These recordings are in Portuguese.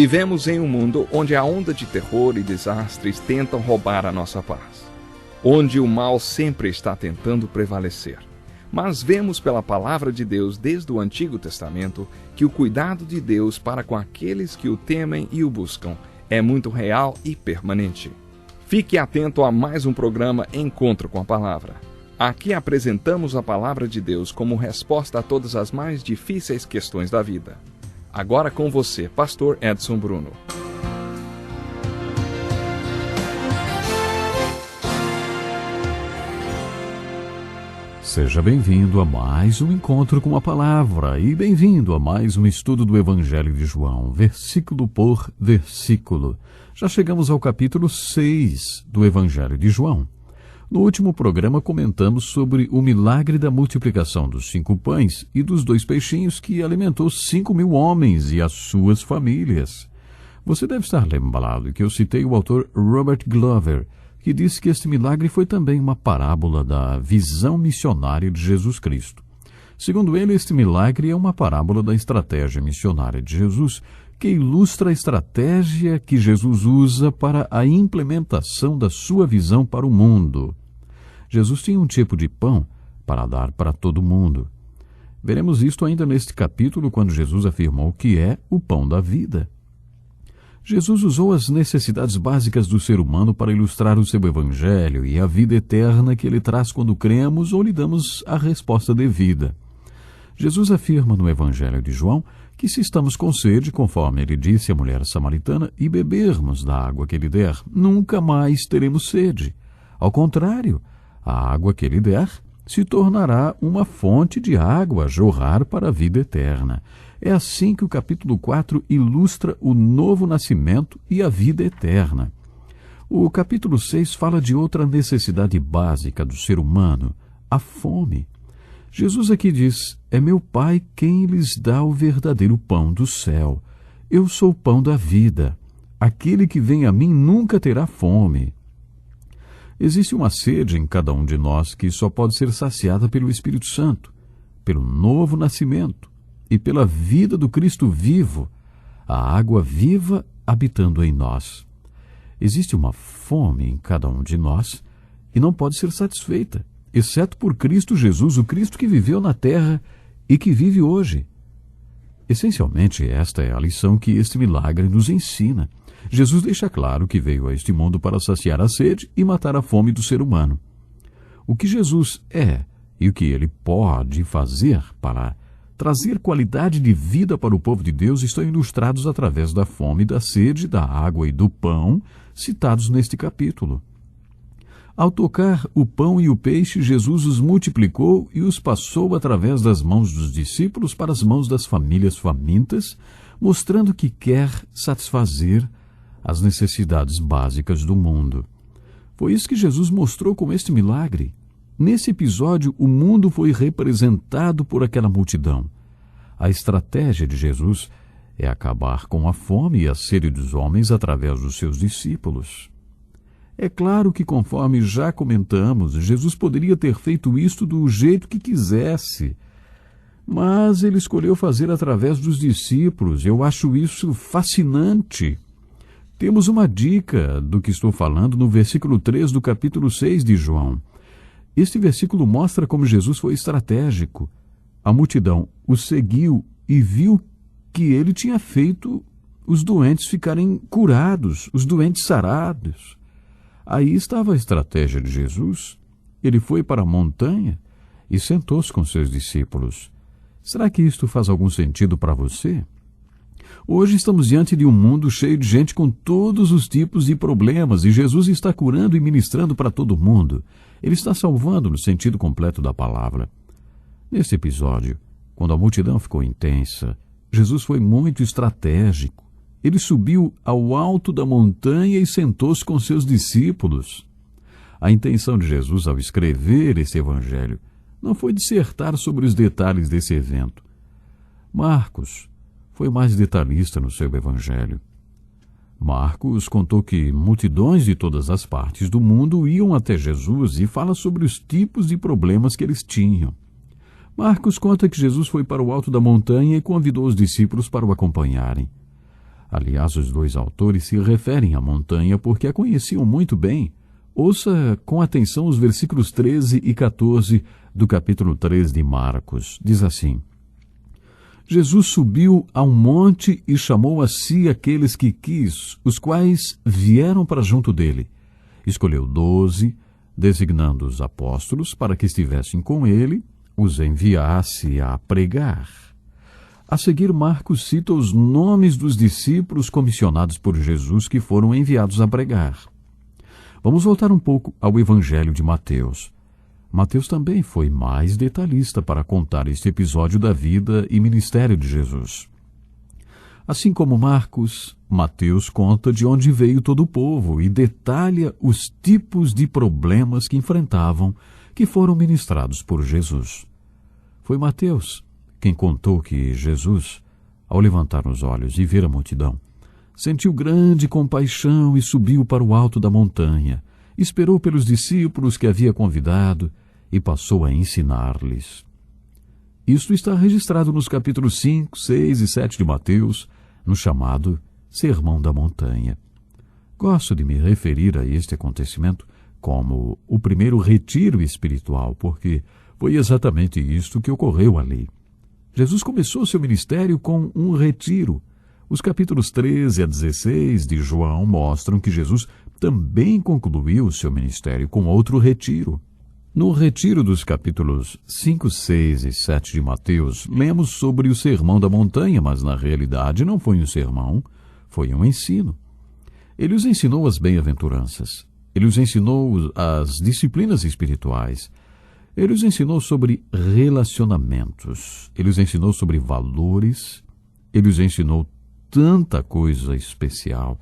Vivemos em um mundo onde a onda de terror e desastres tentam roubar a nossa paz, onde o mal sempre está tentando prevalecer. Mas vemos pela palavra de Deus desde o Antigo Testamento que o cuidado de Deus para com aqueles que o temem e o buscam é muito real e permanente. Fique atento a mais um programa Encontro com a Palavra. Aqui apresentamos a palavra de Deus como resposta a todas as mais difíceis questões da vida. Agora com você, Pastor Edson Bruno. Seja bem-vindo a mais um Encontro com a Palavra e bem-vindo a mais um estudo do Evangelho de João, versículo por versículo. Já chegamos ao capítulo 6 do Evangelho de João. No último programa comentamos sobre o milagre da multiplicação dos 5 pães e dos 2 peixinhos que alimentou 5.000 homens e as suas famílias. Você deve estar lembrado que eu citei o autor Robert Glover, que disse que este milagre foi também uma parábola da visão missionária de Jesus Cristo. Segundo ele, este milagre é uma parábola da estratégia missionária de Jesus, que ilustra a estratégia que Jesus usa para a implementação da sua visão para o mundo. Jesus tinha um tipo de pão para dar para todo mundo. Veremos isto ainda neste capítulo, quando Jesus afirmou que é o pão da vida. Jesus usou as necessidades básicas do ser humano para ilustrar o seu evangelho e a vida eterna que ele traz quando cremos ou lhe damos a resposta devida. Jesus afirma no Evangelho de João que se estamos com sede, conforme ele disse à mulher samaritana, e bebermos da água que ele der, nunca mais teremos sede. Ao contrário, a água que ele der se tornará uma fonte de água a jorrar para a vida eterna. É assim que o capítulo 4 ilustra o novo nascimento e a vida eterna. O capítulo 6 fala de outra necessidade básica do ser humano, a fome. Jesus aqui diz, é meu Pai quem lhes dá o verdadeiro pão do céu. Eu sou o pão da vida. Aquele que vem a mim nunca terá fome. Existe uma sede em cada um de nós que só pode ser saciada pelo Espírito Santo, pelo novo nascimento e pela vida do Cristo vivo, a água viva habitando em nós. Existe uma fome em cada um de nós e não pode ser satisfeita, exceto por Cristo Jesus, o Cristo que viveu na terra e que vive hoje. Essencialmente, esta é a lição que este milagre nos ensina. Jesus deixa claro que veio a este mundo para saciar a sede e matar a fome do ser humano. O que Jesus é e o que ele pode fazer para trazer qualidade de vida para o povo de Deus estão ilustrados através da fome, da sede, da água e do pão citados neste capítulo. Ao tocar o pão e o peixe, Jesus os multiplicou e os passou através das mãos dos discípulos para as mãos das famílias famintas, mostrando que quer satisfazer as necessidades básicas do mundo. Foi isso que Jesus mostrou com este milagre. Nesse episódio, o mundo foi representado por aquela multidão. A estratégia de Jesus é acabar com a fome e a sede dos homens através dos seus discípulos. É claro que, conforme já comentamos, Jesus poderia ter feito isto do jeito que quisesse, mas ele escolheu fazer através dos discípulos. Eu acho isso fascinante. Temos uma dica do que estou falando no versículo 3 do capítulo 6 de João. Este versículo mostra como Jesus foi estratégico. A multidão o seguiu e viu que ele tinha feito os doentes ficarem curados, os doentes sarados. Aí estava a estratégia de Jesus. Ele foi para a montanha e sentou-se com seus discípulos. Será que isto faz algum sentido para você? Hoje estamos diante de um mundo cheio de gente com todos os tipos de problemas e Jesus está curando e ministrando para todo mundo. Ele está salvando no sentido completo da palavra. Neste episódio, quando a multidão ficou intensa, Jesus foi muito estratégico. Ele subiu ao alto da montanha e sentou-se com seus discípulos. A intenção de Jesus ao escrever esse evangelho não foi dissertar sobre os detalhes desse evento. Marcos foi mais detalhista no seu evangelho. Marcos contou que multidões de todas as partes do mundo iam até Jesus e fala sobre os tipos de problemas que eles tinham. Marcos conta que Jesus foi para o alto da montanha e convidou os discípulos para o acompanharem. Aliás, os dois autores se referem à montanha porque a conheciam muito bem. Ouça com atenção os versículos 13 e 14 do capítulo 3 de Marcos. Diz assim: Jesus subiu a um monte e chamou a si aqueles que quis, os quais vieram para junto dele. Escolheu 12, designando os apóstolos para que estivessem com ele, os enviasse a pregar. A seguir, Marcos cita os nomes dos discípulos comissionados por Jesus que foram enviados a pregar. Vamos voltar um pouco ao Evangelho de Mateus. Mateus também foi mais detalhista para contar este episódio da vida e ministério de Jesus. Assim como Marcos, Mateus conta de onde veio todo o povo e detalha os tipos de problemas que enfrentavam, que foram ministrados por Jesus. Foi Mateus quem contou que Jesus, ao levantar os olhos e ver a multidão, sentiu grande compaixão e subiu para o alto da montanha, esperou pelos discípulos que havia convidado e passou a ensinar-lhes. Isto está registrado nos capítulos 5, 6 e 7 de Mateus, no chamado Sermão da Montanha. Gosto de me referir a este acontecimento como o primeiro retiro espiritual, porque foi exatamente isto que ocorreu ali. Jesus começou seu ministério com um retiro. Os capítulos 13 a 16 de João mostram que Jesus também concluiu seu ministério com outro retiro. No retiro dos capítulos 5, 6 e 7 de Mateus, lemos sobre o Sermão da Montanha, mas na realidade não foi um sermão, foi um ensino. Ele os ensinou as bem-aventuranças, ele os ensinou as disciplinas espirituais, ele os ensinou sobre relacionamentos, ele os ensinou sobre valores, ele os ensinou tanta coisa especial.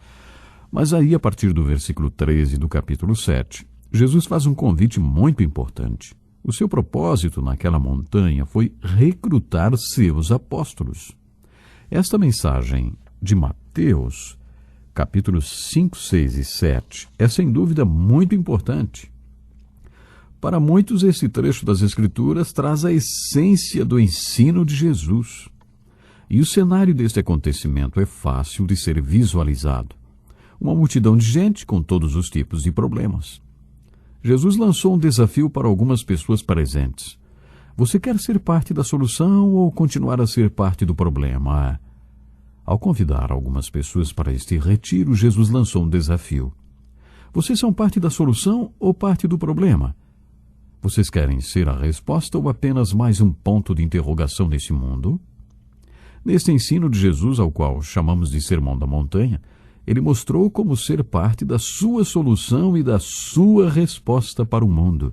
Mas aí, a partir do versículo 13 do capítulo 7, Jesus faz um convite muito importante. O seu propósito naquela montanha foi recrutar seus apóstolos. Esta mensagem de Mateus, capítulos 5, 6 e 7, é sem dúvida muito importante. Para muitos, esse trecho das Escrituras traz a essência do ensino de Jesus. E o cenário deste acontecimento é fácil de ser visualizado. Uma multidão de gente com todos os tipos de problemas. Jesus lançou um desafio para algumas pessoas presentes. Você quer ser parte da solução ou continuar a ser parte do problema? Ao convidar algumas pessoas para este retiro, Jesus lançou um desafio. Vocês são parte da solução ou parte do problema? Vocês querem ser a resposta ou apenas mais um ponto de interrogação nesse mundo? Neste ensino de Jesus, ao qual chamamos de Sermão da Montanha, ele mostrou como ser parte da sua solução e da sua resposta para o mundo.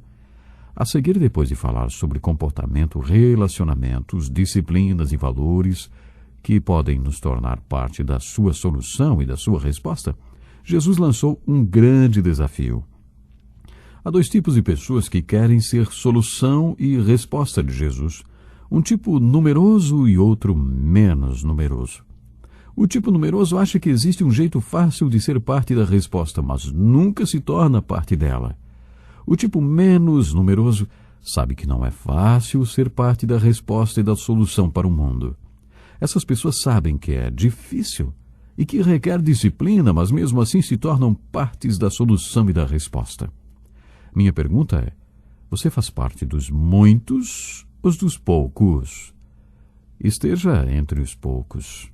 A seguir, depois de falar sobre comportamento, relacionamentos, disciplinas e valores que podem nos tornar parte da sua solução e da sua resposta, Jesus lançou um grande desafio. Há dois tipos de pessoas que querem ser solução e resposta de Jesus. Um tipo numeroso e outro menos numeroso. O tipo numeroso acha que existe um jeito fácil de ser parte da resposta, mas nunca se torna parte dela. O tipo menos numeroso sabe que não é fácil ser parte da resposta e da solução para o mundo. Essas pessoas sabem que é difícil e que requer disciplina, mas mesmo assim se tornam partes da solução e da resposta. Minha pergunta é: você faz parte dos muitos ou dos poucos? Esteja entre os poucos.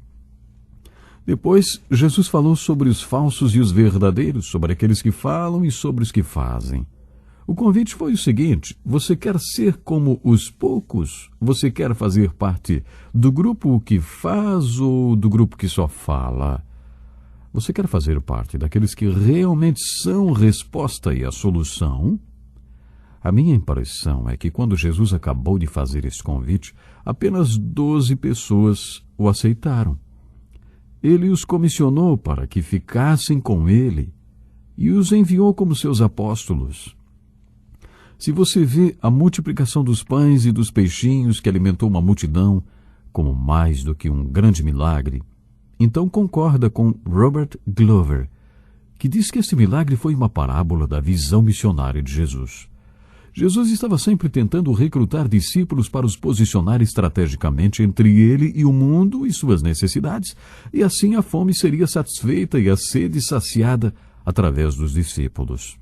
Depois, Jesus falou sobre os falsos e os verdadeiros, sobre aqueles que falam e sobre os que fazem. O convite foi o seguinte: você quer ser como os poucos? Você quer fazer parte do grupo que faz ou do grupo que só fala? Você quer fazer parte daqueles que realmente são resposta e a solução? A minha impressão é que quando Jesus acabou de fazer esse convite, apenas 12 pessoas o aceitaram. Ele os comissionou para que ficassem com ele e os enviou como seus apóstolos. Se você vê a multiplicação dos pães e dos peixinhos que alimentou uma multidão como mais do que um grande milagre, então concorda com Robert Glover, que diz que este milagre foi uma parábola da visão missionária de Jesus. Jesus estava sempre tentando recrutar discípulos para os posicionar estrategicamente entre ele e o mundo e suas necessidades, e assim a fome seria satisfeita e a sede saciada através dos discípulos.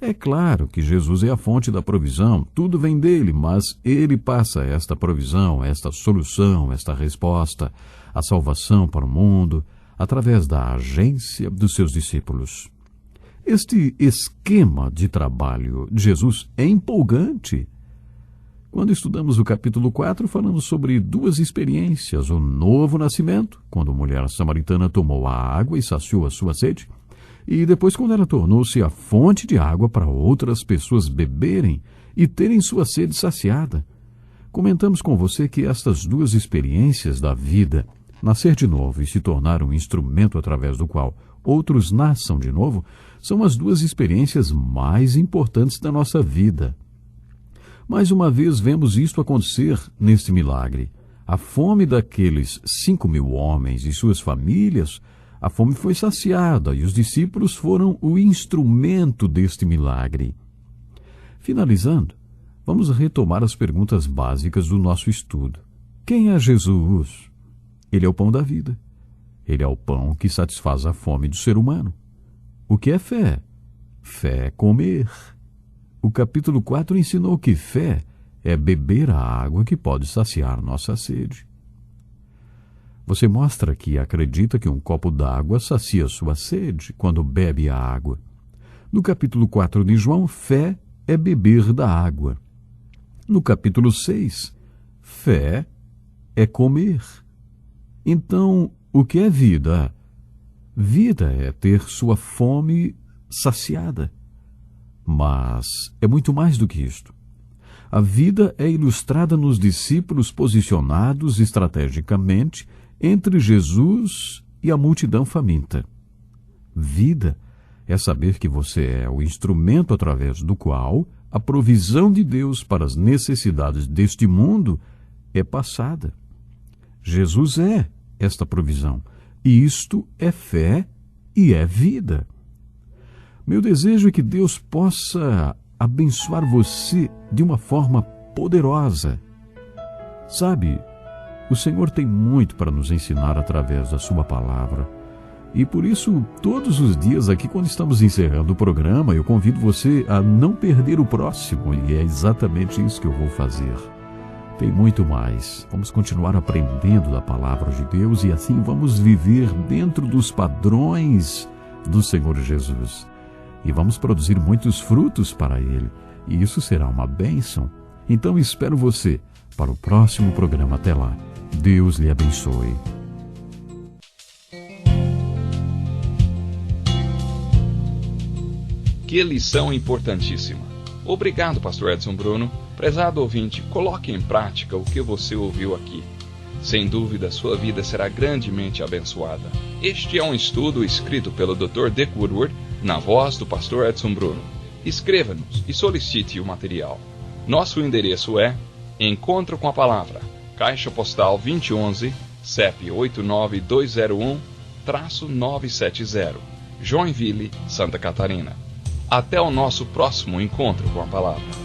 É claro que Jesus é a fonte da provisão, tudo vem dele, mas ele passa esta provisão, esta solução, esta resposta, a salvação para o mundo, através da agência dos seus discípulos. Este esquema de trabalho de Jesus é empolgante. Quando estudamos o capítulo 4, falamos sobre duas experiências: o novo nascimento, quando a mulher samaritana tomou a água e saciou a sua sede, e depois quando ela tornou-se a fonte de água para outras pessoas beberem e terem sua sede saciada. Comentamos com você que estas duas experiências da vida, nascer de novo e se tornar um instrumento através do qual outros nasçam de novo, são as duas experiências mais importantes da nossa vida. Mais uma vez vemos isto acontecer neste milagre. A fome daqueles 5.000 homens e suas famílias, a fome foi saciada e os discípulos foram o instrumento deste milagre. Finalizando, vamos retomar as perguntas básicas do nosso estudo. Quem é Jesus? Ele é o pão da vida. Ele é o pão que satisfaz a fome do ser humano. O que é fé? Fé é comer. O capítulo 4 ensinou que fé é beber a água que pode saciar nossa sede. Você mostra que acredita que um copo d'água sacia sua sede quando bebe a água. No capítulo 4 de João, fé é beber da água. No capítulo 6, fé é comer. Então, o que é vida? Vida é ter sua fome saciada. Mas é muito mais do que isto. A vida é ilustrada nos discípulos posicionados estrategicamente entre Jesus e a multidão faminta. Vida é saber que você é o instrumento através do qual a provisão de Deus para as necessidades deste mundo é passada. Jesus é esta provisão, e isto é fé e é vida. Meu desejo é que Deus possa abençoar você de uma forma poderosa. Sabe, o Senhor tem muito para nos ensinar através da sua palavra. E por isso, todos os dias aqui, quando estamos encerrando o programa, eu convido você a não perder o próximo, e é exatamente isso que eu vou fazer. Tem muito mais. Vamos continuar aprendendo da palavra de Deus e assim vamos viver dentro dos padrões do Senhor Jesus. E vamos produzir muitos frutos para Ele. E isso será uma bênção. Então espero você para o próximo programa. Até lá. Deus lhe abençoe. Que lição importantíssima. Obrigado, pastor Edson Bruno. Prezado ouvinte, coloque em prática o que você ouviu aqui. Sem dúvida, sua vida será grandemente abençoada. Este é um estudo escrito pelo Dr. Dick Woodward, na voz do pastor Edson Bruno. Escreva-nos e solicite o material. Nosso endereço é Encontro com a Palavra, Caixa Postal 2011, CEP 89201-970, Joinville, Santa Catarina. Até o nosso próximo encontro com a Palavra.